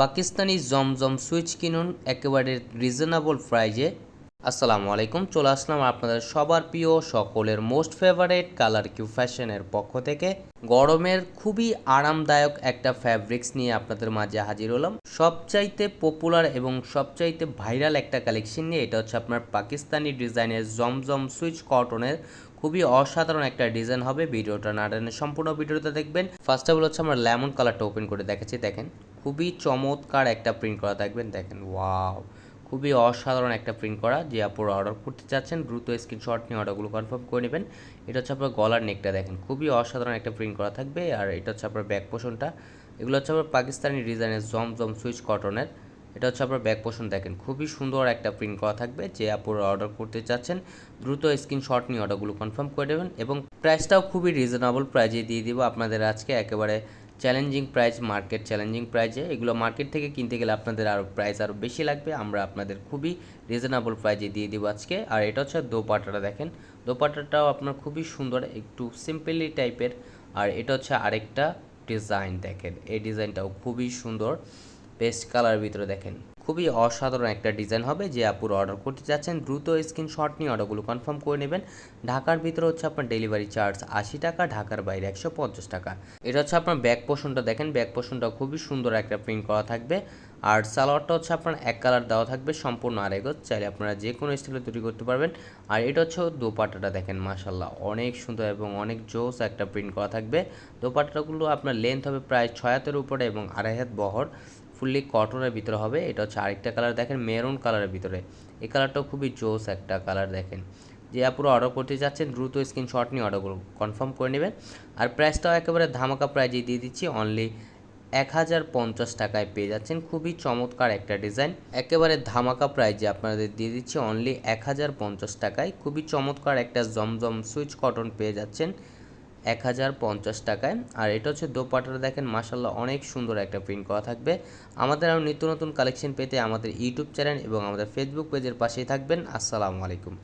পাকিস্তানি জমজম switch কিনুন একেবারে reasonable প্রাইজে। আসসালামু আলাইকুম, চলে আসলাম আপনাদের সবার প্রিয় সকলের মোস্ট ফেভারেট কালার কিউ ফ্যাশনের পক্ষ থেকে গরমের খুবই আরামদায়ক একটা ফ্যাব্রিক্স নিয়ে আপনাদের মাঝে হাজির হলাম। সবচাইতে পপুলার এবং সবচাইতে ভাইরাল একটা কালেকশন নিয়ে। এটা হচ্ছে আপনার পাকিস্তানি ডিজাইনের জমজম সুইচ কটনের খুবই অসাধারণ একটা ডিজাইন হবে। ভিডিওটা না টেনে সম্পূর্ণ ভিডিওটা দেখবেন। ফার্স্ট অফ অল হচ্ছে আমরা লেমন কালারটা ওপেন করে দেখাচ্ছি। দেখেন খুবই চমৎকার একটা প্রিন্ট করা থাকবেন। দেখেন ওয়াও, খুবই অসাধারণ একটা প্রিন্ট করা। যে আপনারা অর্ডার করতে চাচ্ছেন দ্রুত স্ক্রিনশট নিয়ে অর্ডারগুলো কনফার্ম করে নেবেন। এটা হচ্ছে আপনার গলার নেকটা, দেখেন খুবই অসাধারণ একটা প্রিন্ট করা থাকবে। আর এটা হচ্ছে আপনার ব্যাক পোর্শনটা। এগুলো হচ্ছে আপনার পাকিস্তানি ডিজাইনের জমজম সুইচ কটনের। এটা হচ্ছে আপনার ব্যাক পোর্শন, দেখেন খুবই সুন্দর একটা প্রিন্ট করা থাকবে। যে আপনারা অর্ডার করতে চাচ্ছেন দ্রুত স্ক্রিনশট নিয়ে অর্ডারগুলো কনফার্ম করে নেবেন এবং প্রাইসটাও খুবই রিজনেবল প্রাইজে দিয়ে দিব আপনাদের আজকে। একেবারে চ্যালেঞ্জিং প্রাইস, মার্কেট চ্যালেঞ্জিং প্রাইজে। এগুলো মার্কেট থেকে কিনতে গেলে আপনাদের আরও প্রাইস আরও বেশি লাগবে, আমরা আপনাদের খুবই রিজনেবল প্রাইজে দিয়ে দিব আজকে। আর এটা হচ্ছে দোপাট্টাটা, দেখেন দোপাট্টাটাও আপনার খুবই সুন্দর, একটু সিম্পলি টাইপের। আর এটা হচ্ছে আরেকটা ডিজাইন, দেখেন এই ডিজাইনটাও খুবই সুন্দর, পেস্ট কালারের ভিতরে। দেখেন খুবই অসাধারণ একটা ডিজাইন হবে। যে আপুর অর্ডার করতে চাচ্ছেন দ্রুত স্ক্রিনশট নিয়ে অর্ডারগুলো কনফার্ম করে নেবেন। ঢাকার ভিতরে হচ্ছে আপনার ডেলিভারি চার্জ 80 টাকা, ঢাকার বাইরে 150 টাকা। এটা হচ্ছে আপনার ব্যাক পোর্শনটা, দেখেন ব্যাক পোর্শনটা খুবই সুন্দর একটা প্রিন্ট করা থাকবে। আর সালোয়ারটা হচ্ছে আপনার এক কালার দেওয়া থাকবে, সম্পূর্ণ আড়াই গজ, চাইলে আপনারা যে কোনো স্টাইলে তৈরি করতে পারবেন। আর এটা হচ্ছে দোপাট্টাটা, দেখেন মাশাল্লাহ অনেক সুন্দর এবং অনেক জোস একটা প্রিন্ট করা থাকবে। দোপাট্টাগুলো আপনার লেন্থ হবে প্রায় 6 হাতের উপরে এবং 2.5 হাত বহর, ফুললি কটনের ভিতরে হবে। এটা হচ্ছে আরেকটা কালার, দেখেন মেরুন কালারের ভিতরে। এই কালারটাও খুবই জোস একটা কালার। দেখেন যে আপুরা অর্ডার করতে যাচ্ছেন দ্রুত স্ক্রিনশট নিয়ে অর্ডারগুলো কনফার্ম করে নেবেন। আর প্রাইসটাও একেবারে ধামাকা প্রাইজে দিয়ে দিচ্ছি, অনলি 1050 টাকায় পেয়ে যাচ্ছেন। খুবই চমৎকার একটা ডিজাইন, একেবারে ধামাকা প্রাইজে আপনাদের দিয়ে দিচ্ছি অনলি 1050 টাকায়। খুবই চমৎকার একটা জমজম সুইচ কটন পেয়ে যাচ্ছেন 1050 টাকায়। আর এটা হচ্ছে দোপাট্টাটা, দেখেন মাশাল্লাহ অনেক সুন্দর একটা প্রিন্ট করা থাকবে। আমাদের আরও নিত্য নতুন কালেকশন পেতে আমাদের ইউটিউব চ্যানেল এবং আমাদের ফেসবুক পেজের পাশেই থাকবেন। আসসালামু আলাইকুম।